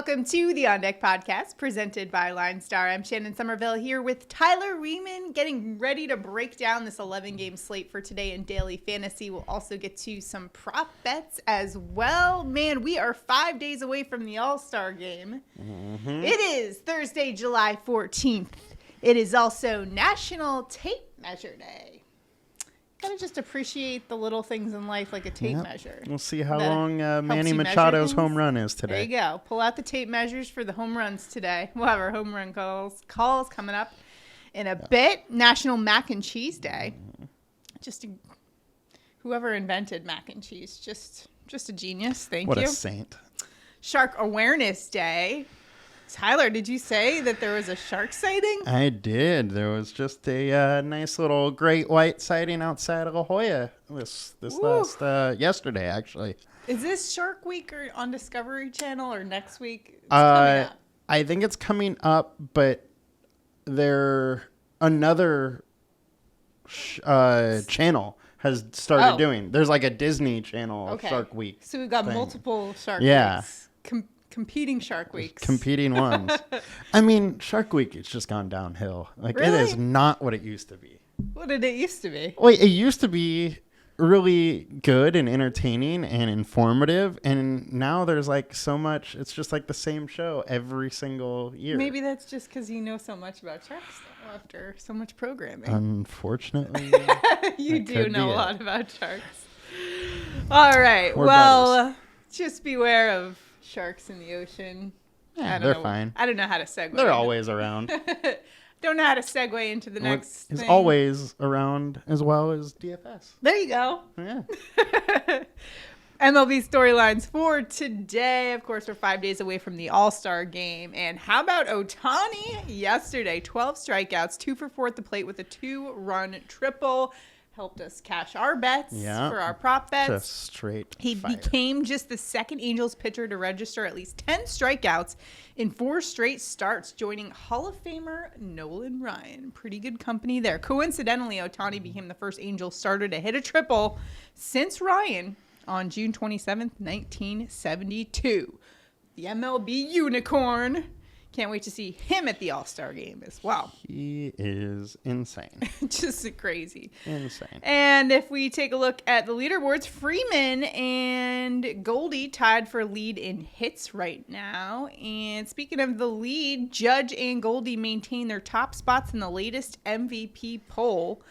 welcome to the On Deck podcast presented by LineStar. I'm Shannon Sommerville here with Tyler Wiemann, getting ready to break down this 11-game slate for today in daily fantasy. We'll also get to some prop bets as well. Man, we are 5 days away from the All-Star game. It is Thursday, July 14th. It is also National Tape Measure Day. Gotta just appreciate the little things in life like a tape measure. We'll see how long Manny Machado's home run is today. There you go. Pull out the tape measures for the home runs today. We'll have our home run calls coming up in a bit. National Mac and Cheese Day. Whoever invented mac and cheese, just a genius. Thank you. What a saint. Shark Awareness Day. Tyler, did you say that there was a shark sighting? I did. There was just a nice little great white sighting outside of La Jolla yesterday, actually. Is this Shark Week or on Discovery Channel or next week? It's coming up. I think it's coming up, but another channel has started doing. There's like a Disney Channel Shark Week. So we've got multiple Shark Weeks. Competing Shark Weeks. Competing ones. I mean, Shark Week, it's just gone downhill. Like, really? It is not what it used to be. What did it used to be? Well, it used to be really good and entertaining and informative. And now there's like so much, it's just like the same show every single year. Maybe that's just because you know so much about sharks though, after so much programming. Unfortunately. You do know a lot about sharks. All right. Just beware of sharks in the ocean. Yeah, they're fine. I don't know how to segue. They're always around. Don't know how to segue into the next thing. Is always around as well as DFS. There you go. Yeah. MLB storylines for today. Of course, we're 5 days away from the All-Star game. And how about Ohtani yesterday? 12 strikeouts, 2 for 4 at the plate with a 2-run triple. Helped us cash our bets for our prop bets. Just straight He became just the second Angels pitcher to register at least 10 strikeouts in 4 straight starts, joining Hall of Famer Nolan Ryan. Pretty good company there. Coincidentally, Ohtani became the first Angels starter to hit a triple since Ryan on June 27th, 1972. The MLB Unicorn. Can't wait to see him at the All-Star game as well. He is insane. Just crazy. Insane. And if we take a look at the leaderboards, Freeman and Goldie tied for lead in hits right now. And speaking of the lead, Judge and Goldie maintain their top spots in the latest MVP poll.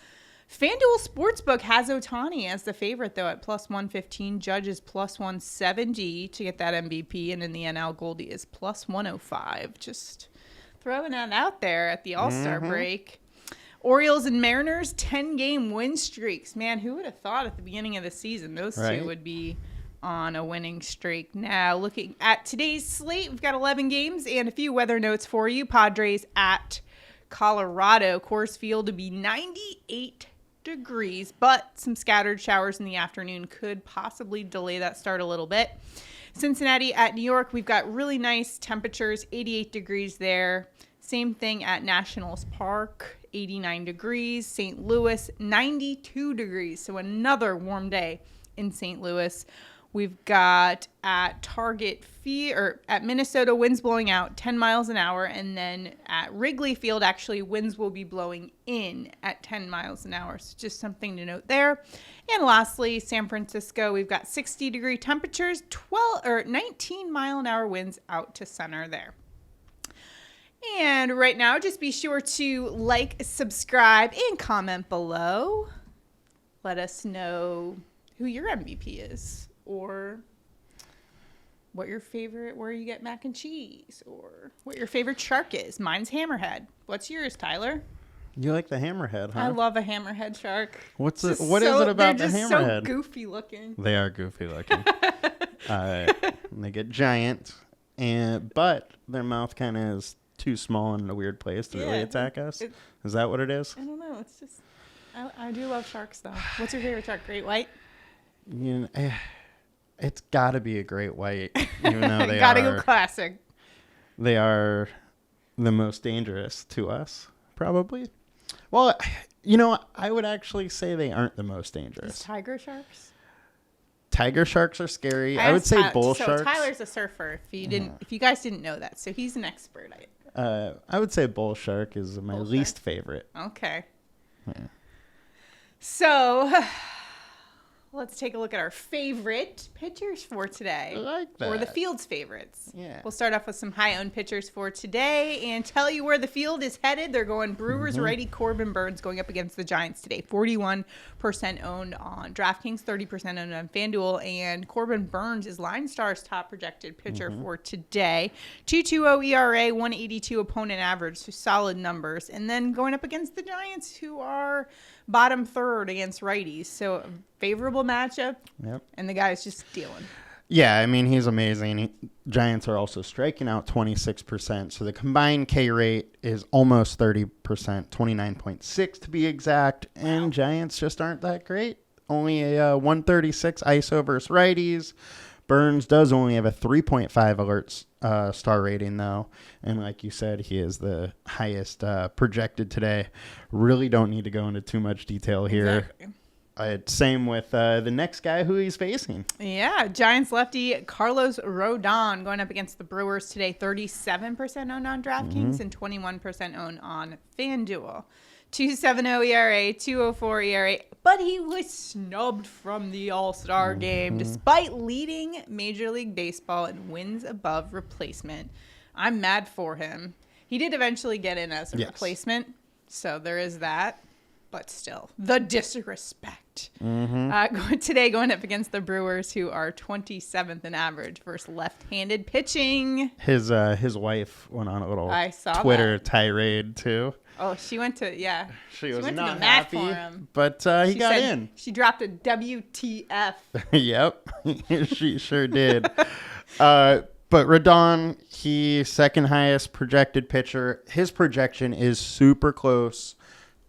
FanDuel Sportsbook has Ohtani as the favorite, though, at plus 115. Judge is plus 170 to get that MVP. And in the NL, Goldie is plus 105. Just throwing that out there at the All-Star break. Orioles and Mariners, 10-game win streaks. Man, who would have thought at the beginning of the season those two would be on a winning streak? Now, looking at today's slate, we've got 11 games and a few weather notes for you. Padres at Colorado. Coors Field to be 98 degrees, but some scattered showers in the afternoon could possibly delay that start a little bit. Cincinnati at New York, we've got really nice temperatures, 88 degrees there. Same thing at Nationals Park, 89 degrees. St. Louis, 92 degrees, so another warm day in St. Louis. We've got at Target Field, or at Minnesota, winds blowing out 10 miles an hour. And then at Wrigley Field, actually, winds will be blowing in at 10 miles an hour. So just something to note there. And lastly, San Francisco, we've got 60-degree temperatures, 19 mile an hour winds out to center there. And right now, just be sure to like, subscribe, and comment below. Let us know who your MVP is, or what your favorite, where you get mac and cheese, or what your favorite shark is. Mine's Hammerhead. What's yours, Tyler? You like the Hammerhead, huh? I love a Hammerhead shark. What is it about the Hammerhead? They're just so goofy looking. They are goofy looking. They get giant, but their mouth kind of is too small in a weird place to really attack us. Is that what it is? I don't know. It's just, I do love sharks, though. What's your favorite shark? Great white? You know, it's got to be a great white, even though they gotta go classic. They are the most dangerous to us, probably. Well, you know, I would actually say they aren't the most dangerous. Tiger sharks? Tiger sharks are scary. I would say bull sharks. So Tyler's a surfer. If you guys didn't know that, so he's an expert. I would say bull shark is my least favorite. Okay. Yeah. So let's take a look at our favorite pitchers for today. I like that. Or the field's favorites. Yeah. We'll start off with some high-owned pitchers for today and tell you where the field is headed. They're going Brewers righty Corbin Burnes going up against the Giants today. 41% owned on DraftKings, 30% owned on FanDuel, and Corbin Burnes is Linestar's top projected pitcher for today. 2.20 ERA, 182 opponent average, so solid numbers. And then going up against the Giants, who are bottom third against righties. So favorable matchup. Yep. And the guy's just dealing. Yeah, I mean, he's amazing. Giants are also striking out 26%. So the combined K rate is almost 30%, 29.6 to be exact. And Giants just aren't that great. Only a 136 ISO versus righties. Burnes does only have a 3.5 alert star rating, though. And like you said, he is the highest projected today. Really don't need to go into too much detail here. Exactly. Same with the next guy who he's facing. Yeah, Giants lefty Carlos Rodon going up against the Brewers today. 37% owned on DraftKings and 21% owned on FanDuel. 2.70 ERA, 2.04 ERA, but he was snubbed from the All-Star game despite leading Major League Baseball in wins above replacement. I'm mad for him. He did eventually get in as a replacement, so there is that. But still, the disrespect. Today going up against the Brewers, who are 27th in average versus left-handed pitching. His wife went on a little Twitter tirade, too. Oh, she went to, She was went not to the mat happy, for him. But he got in. She dropped a WTF. Yep, she sure did. But Rodon, he second highest projected pitcher. His projection is super close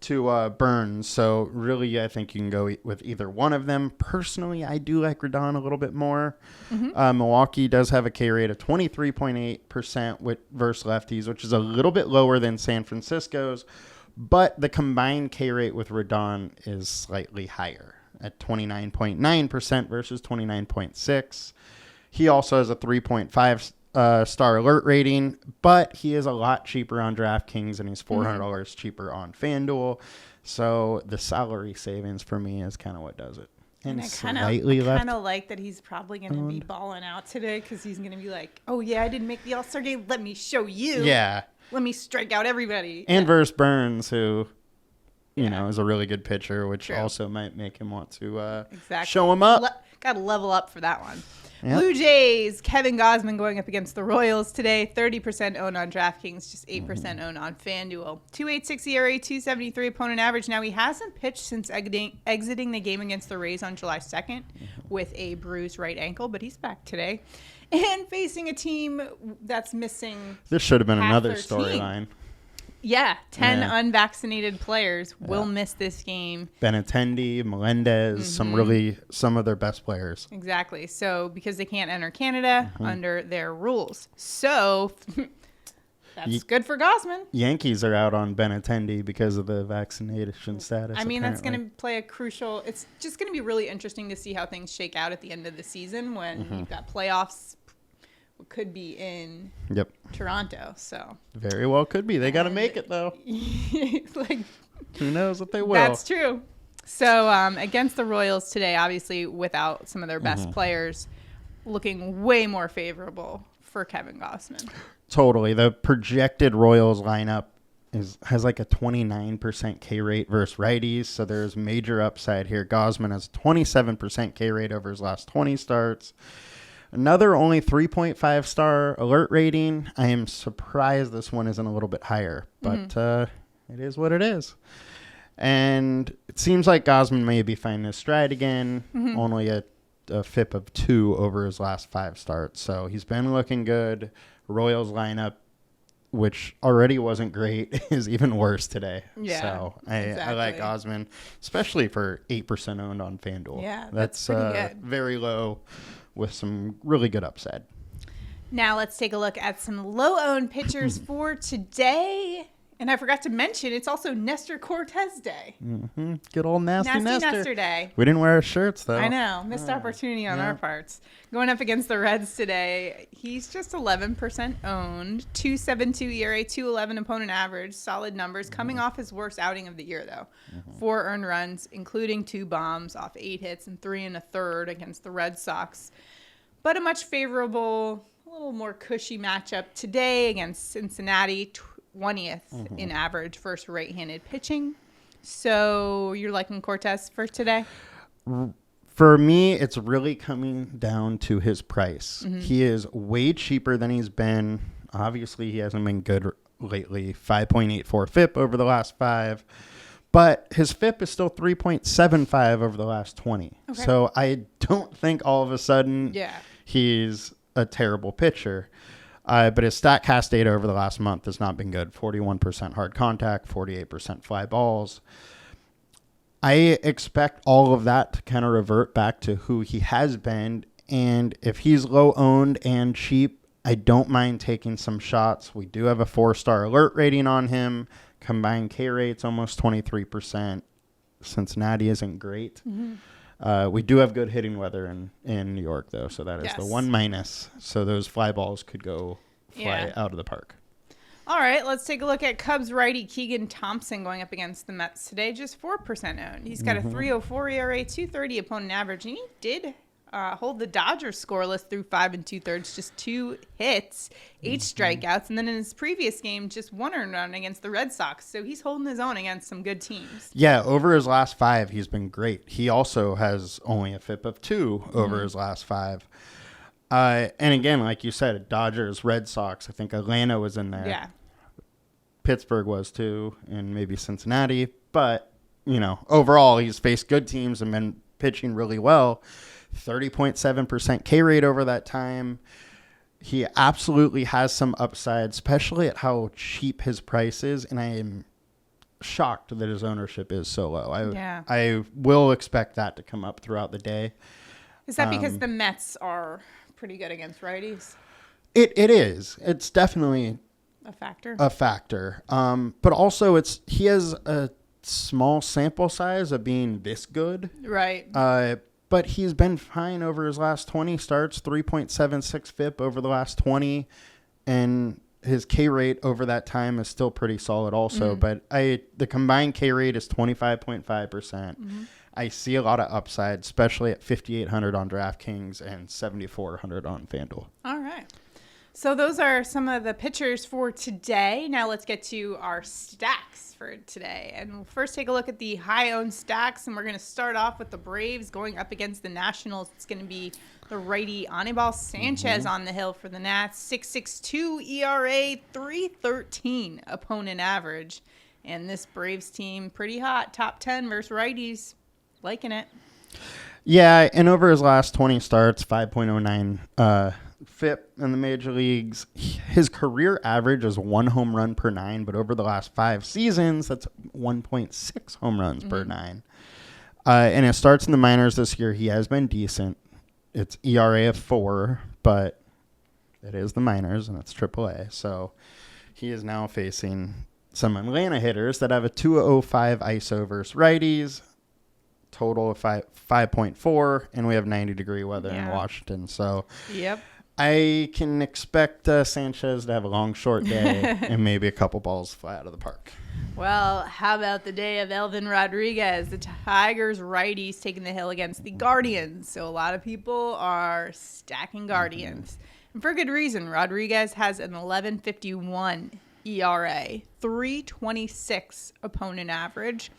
to Burnes. So really, I think you can go with either one of them. Personally, I do like Rodon a little bit more. Milwaukee does have a K rate of 23.8% versus lefties, which is a little bit lower than San Francisco's. But the combined K rate with Rodon is slightly higher at 29.9% versus 29.6%. He also has a 3.5 star alert rating, but he is a lot cheaper on DraftKings and he's $400 cheaper on FanDuel. So the salary savings for me is kind of what does it. And I kind of like that he's probably going to be balling out today because he's going to be like, oh yeah, I didn't make the All-Star game. Let me show you. Yeah. Let me strike out everybody. And versus Burnes, who, you know, is a really good pitcher, which also might make him want to show him up. Got to level up for that one. Yep. Blue Jays, Kevin Gausman going up against the Royals today. 30% owned on DraftKings, just 8% owned on FanDuel. 2.86 ERA, 2.73 opponent average. Now, he hasn't pitched since exiting the game against the Rays on July 2nd with a bruised right ankle, but he's back today. And facing a team that's missing This should have been another storyline. Yeah, 10 unvaccinated players will miss this game. Benintendi, Melendez, some of their best players. Exactly. So because they can't enter Canada under their rules. So that's good for Gausman. Yankees are out on Benintendi because of the vaccination status. I mean, that's going to play a crucial. It's just going to be really interesting to see how things shake out at the end of the season when you've got playoffs. Could be in Toronto, so very well could be. They got to make it though. Like, who knows if they will? That's true. So against the Royals today, obviously without some of their best players, looking way more favorable for Kevin Gausman. Totally. The projected Royals lineup has like a 29% K rate versus righties, so there's major upside here. Gausman has a 27% K rate over his last 20 starts. Another only 3.5 star alert rating. I am surprised this one isn't a little bit higher, but it is what it is. And it seems like Gausman may be finding his stride again. Only a FIP of 2 over his last 5 starts. So he's been looking good. Royals lineup, which already wasn't great, is even worse today. Yeah, so I like Gausman, especially for 8% owned on FanDuel. Yeah, that's pretty good. Very low with some really good upside. Now let's take a look at some low-owned pitchers for today. And I forgot to mention, it's also Nestor Cortez Day. Mm-hmm. Good old nasty Nestor Day. We didn't wear our shirts, though. I know. Missed opportunity on our parts. Going up against the Reds today, he's just 11% owned. 2.72 ERA, 2.11 opponent average. Solid numbers. Coming off his worst outing of the year, though. 4 earned runs, including 2 bombs off 8 hits and 3 1/3 against the Red Sox. But a much favorable, a little more cushy matchup today against Cincinnati. 20th in average versus right-handed pitching. So you're liking Cortez for today? For me, it's really coming down to his price. He is way cheaper than he's been. Obviously, he hasn't been good lately. 5.84 FIP over the last 5. But his FIP is still 3.75 over the last 20. Okay. So I don't think all of a sudden he's a terrible pitcher. But his StatCast data over the last month has not been good. 41% hard contact, 48% fly balls. I expect all of that to kind of revert back to who he has been. And if he's low owned and cheap, I don't mind taking some shots. We do have a 4-star alert rating on him. Combined K rate's almost 23%. Cincinnati isn't great. We do have good hitting weather in New York, though, so that is the one minus. So those fly balls could go fly out of the park. All right, let's take a look at Cubs righty Keegan Thompson going up against the Mets today. Just 4% owned. He's got a 3.04 ERA, 2.30 opponent average, and he did hold the Dodgers scoreless through 5 2/3, just 2 hits, 8 strikeouts, and then in his previous game, just 1 earned run against the Red Sox. So he's holding his own against some good teams. Yeah, over his last 5, he's been great. He also has only a FIP of 2 over his last 5. And again, like you said, Dodgers, Red Sox, I think Atlanta was in there. Yeah. Pittsburgh was too, and maybe Cincinnati. But, overall, he's faced good teams and been pitching really well. 30.7% K rate over that time. He absolutely has some upside, especially at how cheap his price is. And I am shocked that his ownership is so low. I will expect that to come up throughout the day. Is that because the Mets are pretty good against righties? It is. It's definitely a factor. But also he has a small sample size of being this good. Right. But he's been fine over his last 20 starts, 3.76 FIP over the last 20. And his K rate over that time is still pretty solid also. But the combined K rate is 25.5%. I see a lot of upside, especially at 5,800 on DraftKings and 7,400 on FanDuel. All right. So those are some of the pitchers for today. Now let's get to our stacks for today. And we'll first take a look at the high-owned stacks. And we're going to start off with the Braves going up against the Nationals. It's going to be the righty Anibal Sanchez on the hill for the Nats. 6.62 ERA, 3.13 opponent average. And this Braves team, pretty hot. Top 10 versus righties. Liking it. Yeah, and over his last 20 starts, 5.09 FIP in the major leagues. His career average is 1 home run per 9, but over the last 5 seasons, that's 1.6 home runs per 9. And it starts in the minors this year. He has been decent. It's ERA of 4, but it is the minors, and it's AAA. So he is now facing some Atlanta hitters that have a 2.05 ISO versus righties. Total of 5.4, and we have 90-degree weather in Washington. So I can expect Sanchez to have a long, short day and maybe a couple balls fly out of the park. Well, how about the day of Elvin Rodriguez? The Tigers righties taking the hill against the Guardians. So a lot of people are stacking Guardians. And for good reason. Rodriguez has an 11.51 ERA, 3.26 opponent average.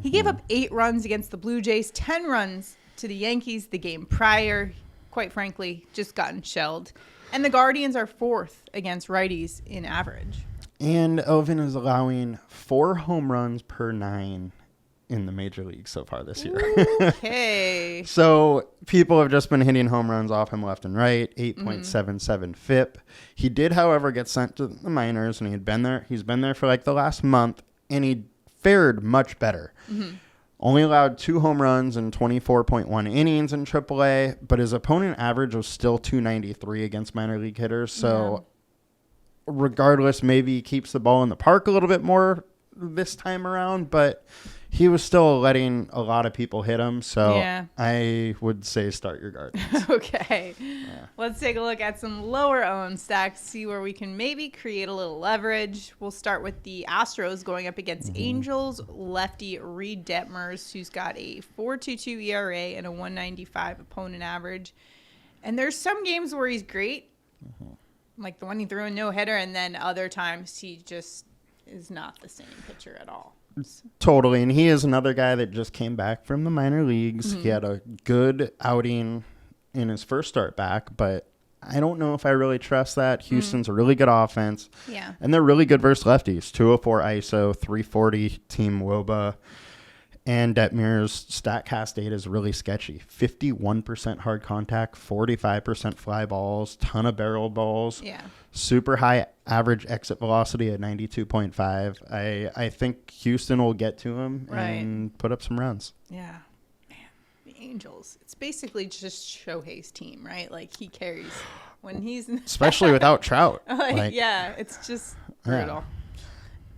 He gave up 8 runs against the Blue Jays, 10 runs to the Yankees the game prior. Quite frankly, just gotten shelled. And the Guardians are 4th against righties in average. And Elvin is allowing 4 home runs per 9 in the major league so far this year. Okay. So people have just been hitting home runs off him left and right, 8.77 FIP. He did, however, get sent to the minors, and he's been there for like the last month, and he fared much better. Only allowed 2 home runs in 24.1 innings in AAA, but his opponent average was still 293 against minor league hitters. So regardless, maybe he keeps the ball in the park a little bit more this time around, but he was still letting a lot of people hit him. So Yeah. I would say start your Guardians. Okay. Yeah. Let's take a look at some lower owned stacks, see where we can maybe create a little leverage. We'll start with the Astros going up against Angels. Lefty Reed Detmers, who's got a 4.22 ERA and a 195 opponent average. And there's some games where he's great, like the one he threw a no-hitter, and then other times he just is not the same pitcher at all. Totally. And he is another guy that just came back from the minor leagues. He had a good outing in his first start back, but I don't know if I really trust that. Houston's a really good offense. Yeah. And they're really good versus lefties. 204 ISO, 340 team WOBA. And Detmer's StatCast data is really sketchy. 51% hard contact, 45% fly balls, ton of barrel balls. Yeah. Super high average exit velocity at 92.5. I think Houston will get to him and put up some runs. Yeah. Man, the Angels. It's basically just Shohei's team, right? Like he carries when he's especially without Trout. Yeah, it's just brutal. Yeah.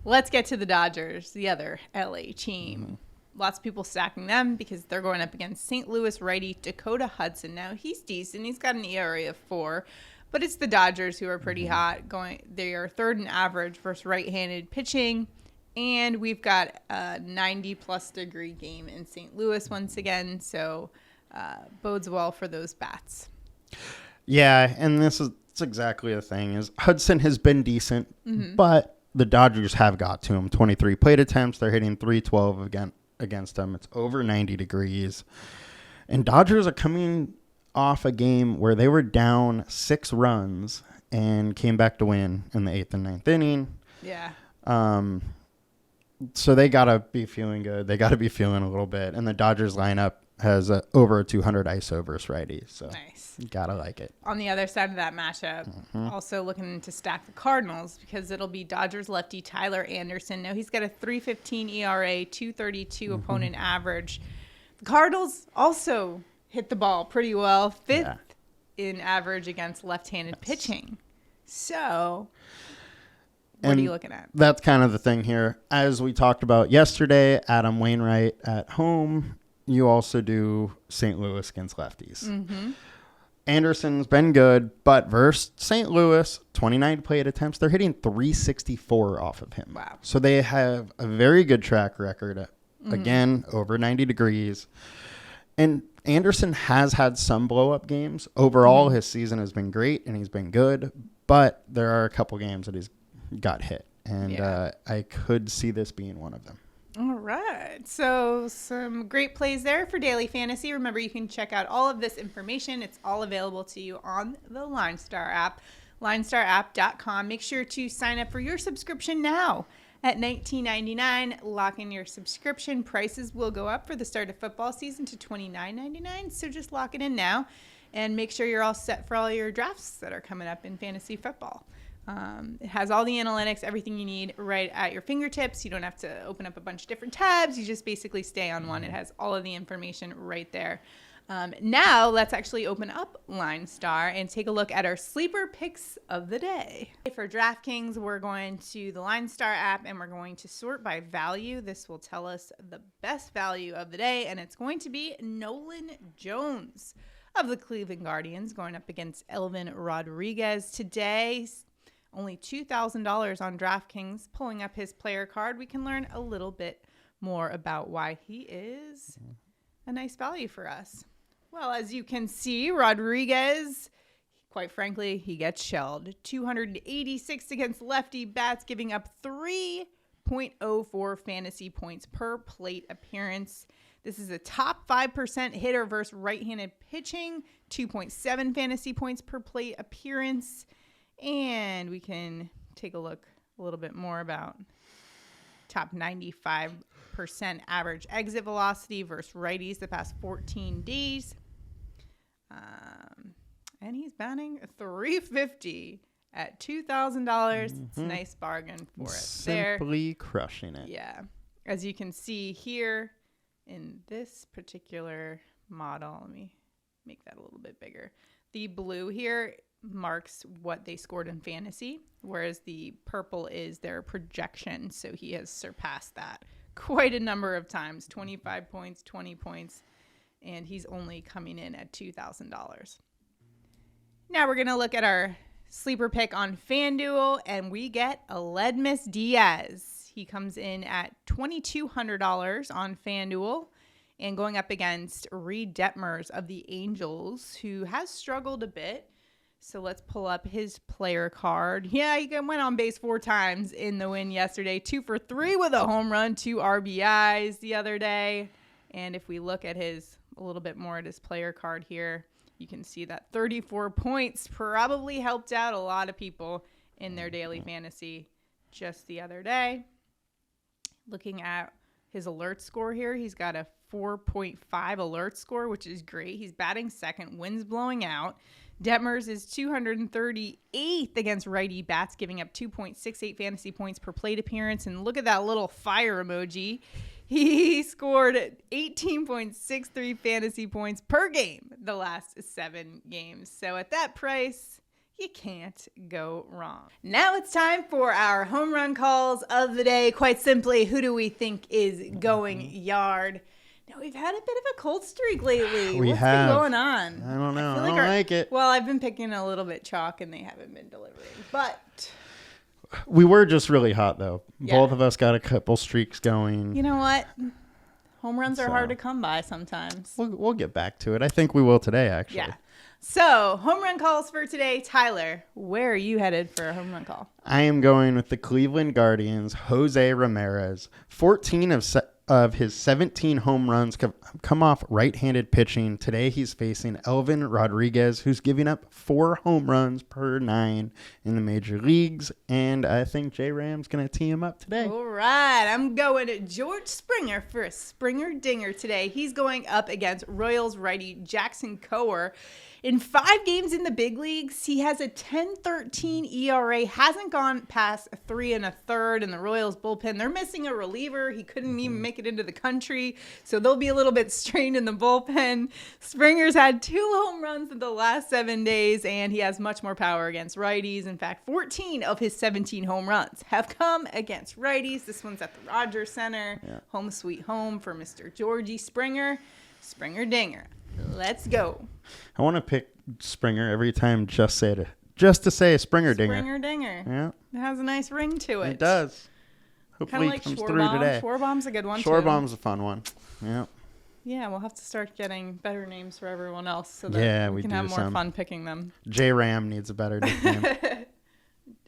Let's get to the Dodgers, the other LA team. Lots of people stacking them because they're going up against St. Louis righty Dakota Hudson. Now, he's decent. He's got an ERA of 4, but it's the Dodgers who are pretty hot. They are third in average versus right-handed pitching, and we've got a 90-plus degree game in St. Louis once again, so bodes well for those bats. Yeah, and that's exactly the thing is Hudson has been decent, but the Dodgers have got to him. 23 plate attempts. They're hitting 312 against them. It's over 90 degrees. And Dodgers are coming off a game where they were down 6 runs and came back to win in the 8th and 9th inning. Yeah. So they got to be feeling good. They got to be feeling a little bit. And the Dodgers lineup has over a 200 ISO versus righties. So nice. Gotta like it. On the other side of that matchup, also looking to stack the Cardinals because it'll be Dodgers lefty Tyler Anderson. Now he's got a 3.15 ERA, 2.32 opponent average. The Cardinals also hit the ball pretty well, 5th in average against left-handed pitching. So what are you looking at? That's kind of the thing here. As we talked about yesterday, Adam Wainwright at home. You also do St. Louis against lefties. Anderson's been good, but versus St. Louis, 29 plate attempts, they're hitting 364 off of him. Wow. So they have a very good track record. Again, over 90 degrees. And Anderson has had some blow-up games. Overall, his season has been great, and he's been good. But there are a couple games that he's got hit. And I could see this being one of them. All right. So some great plays there for daily fantasy. Remember, you can check out all of this information. It's all available to you on the Linestar app, linestarapp.com. Make sure to sign up for your subscription now at $19.99. Lock in your subscription. Prices will go up for the start of football season to $29.99. So just lock it in now and make sure you're all set for all your drafts that are coming up in fantasy football. It has all the analytics, everything you need right at your fingertips. You don't have to open up a bunch of different tabs. You just basically stay on one. It has all of the information right there. Now let's actually open up LineStar and take a look at our sleeper picks of the day. For DraftKings, we're going to the LineStar app and we're going to sort by value. This will tell us the best value of the day, and it's going to be Nolan Jones of the Cleveland Guardians going up against Elvin Rodriguez today. Only $2,000 on DraftKings. Pulling up his player card, we can learn a little bit more about why he is a nice value for us. Well, as you can see, Rodriguez, quite frankly, he gets shelled. 286 against lefty bats, giving up 3.04 fantasy points per plate appearance. This is a top 5% hitter versus right-handed pitching, 2.7 fantasy points per plate appearance. And we can take a look a little bit more about top 95% average exit velocity versus righties the past 14 days. And he's batting $350 at $2,000. It's a nice bargain for us there. Simply crushing it. Yeah. As you can see here in this particular model, let me make that a little bit bigger. The blue here marks what they scored in fantasy, whereas the purple is their projection. So he has surpassed that quite a number of times, 25 points, 20 points, and he's only coming in at $2,000. Now we're going to look at our sleeper pick on FanDuel, and we get Aledmus Diaz. He comes in at $2,200 on FanDuel and going up against Reed Detmers of the Angels, who has struggled a bit. So let's pull up his player card. Yeah, he went on base 4 times in the win yesterday. 2 for 3 with a home run, 2 RBIs the other day. And if we look at a little bit more at his player card here, you can see that 34 points probably helped out a lot of people in their daily fantasy just the other day. Looking at his alert score here, he's got a 4.5 alert score, which is great. He's batting second, wind's blowing out. Detmers is 238th against righty bats, giving up 2.68 fantasy points per plate appearance. And look at that little fire emoji. He scored 18.63 fantasy points per game the last 7 games. So at that price, you can't go wrong. Now it's time for our home run calls of the day. Quite simply, who do we think is going yard? Now, we've had a bit of a cold streak lately. What's been going on? I don't know. I don't like it. Well, I've been picking a little bit chalk, and they haven't been delivering. But we were just really hot, though. Yeah. Both of us got a couple streaks going. You know what? Home runs are hard to come by sometimes. We'll get back to it. I think we will today, actually. Yeah. So, home run calls for today. Tyler, where are you headed for a home run call? I am going with the Cleveland Guardians, Jose Ramirez. 14 of his 17 home runs come off right-handed pitching. Today he's facing Elvin Rodriguez, who's giving up 4 home runs per 9 in the major leagues. And I think J-Ram's going to tee him up today. All right. I'm going to George Springer for a Springer dinger today. He's going up against Royals righty Jackson Kowar. In 5 games in the big leagues, he has a 10.13 ERA, hasn't gone past 3 1/3 in the Royals bullpen. They're missing a reliever. He couldn't even make it into the country, so they'll be a little bit strained in the bullpen. Springer's had 2 home runs in the last 7 days, and he has much more power against righties. In fact, 14 of his 17 home runs have come against righties. This one's at the Rogers Center. Yeah. Home sweet home for Mr. Georgie Springer. Springer dinger. Let's go. I want to pick Springer every time just to say a Springer dinger. Springer dinger. Yeah. It has a nice ring to it. It does. Hopefully like it comes Schwarbaum. through today. Schwarbaum's a good one, Schwarbaum's a fun one. Yeah. Yeah, we'll have to start getting better names for everyone else so that we can have more fun picking them. J-Ram needs a better nickname.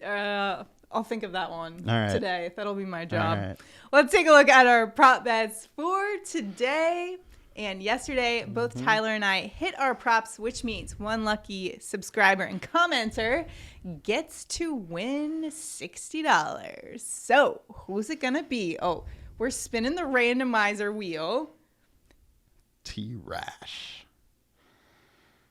I'll think of that one right. today. That'll be my job. Right. Let's take a look at our prop bets for today. And yesterday, both Tyler and I hit our props, which means one lucky subscriber and commenter gets to win $60. So, who's it going to be? Oh, we're spinning the randomizer wheel. T-Rash.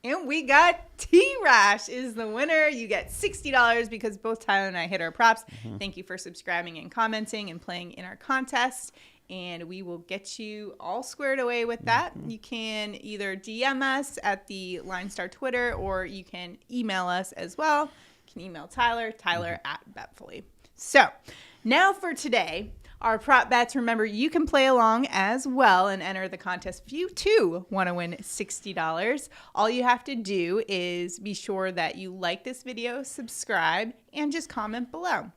And we got T-Rash is the winner. You get $60 because both Tyler and I hit our props. Thank you for subscribing and commenting and playing in our contest. And we will get you all squared away with that. You can either DM us at the LineStar Twitter, or you can email us as well. You can email Tyler at Betfully. So now for today, our prop bets. Remember, you can play along as well and enter the contest if you too want to win $60. All you have to do is be sure that you like this video, subscribe, and just comment below.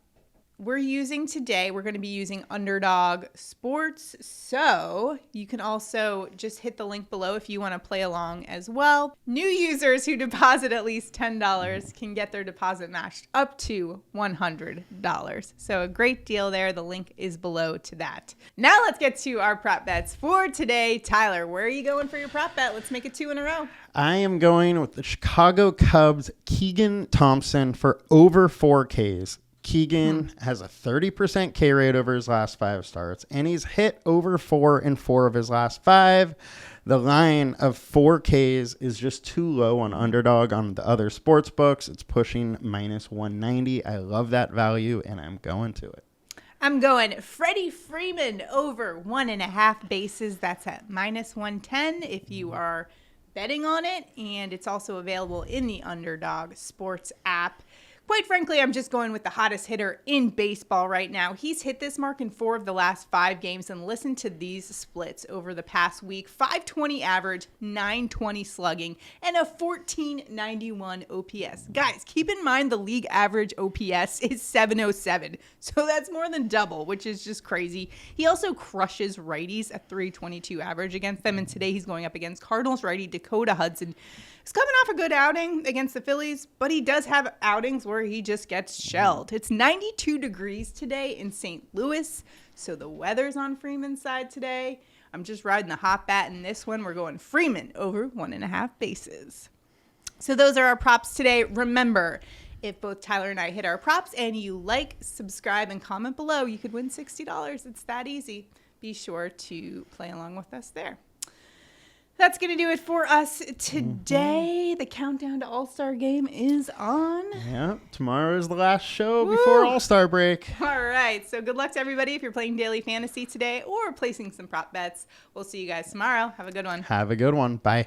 We're going to be using Underdog Sports, so you can also just hit the link below if you want to play along as well. New users who deposit at least $10 can get their deposit matched up to $100. So a great deal there. The link is below to that. Now let's get to our prop bets for today. Tyler, where are you going for your prop bet? Let's make it 2 in a row. I am going with the Chicago Cubs, Keegan Thompson, for over 4 Ks. Keegan has a 30% K rate over his last 5 starts, and he's hit over 4 in 4 of his last 5. The line of 4 Ks is just too low on Underdog on the other sports books. It's pushing -190. I love that value, and I'm going to it. I'm going Freddie Freeman over 1.5 bases. That's at -110 if you are betting on it, and it's also available in the Underdog Sports app. Quite frankly, I'm just going with the hottest hitter in baseball right now. He's hit this mark in 4 of the last 5 games, and listen to these splits over the past week. 520 average, 920 slugging, and a 1491 OPS. Guys, keep in mind the league average OPS is 707, so that's more than double, which is just crazy. He also crushes righties at 322 average against them, and today he's going up against Cardinals righty Dakota Hudson. He's coming off a good outing against the Phillies, but he does have outings where he just gets shelled. It's 92 degrees today in St. Louis, so the weather's on Freeman's side today. I'm just riding the hot bat in this one. We're going Freeman over 1.5 bases. So those are our props today. Remember, if both Tyler and I hit our props and you like, subscribe, and comment below, you could win $60. It's that easy. Be sure to play along with us there. That's going to do it for us today. The countdown to All-Star Game is on. Yeah, tomorrow is the last show before All-Star break. All right, so good luck to everybody if you're playing daily fantasy today or placing some prop bets. We'll see you guys tomorrow. Have a good one. Have a good one. Bye.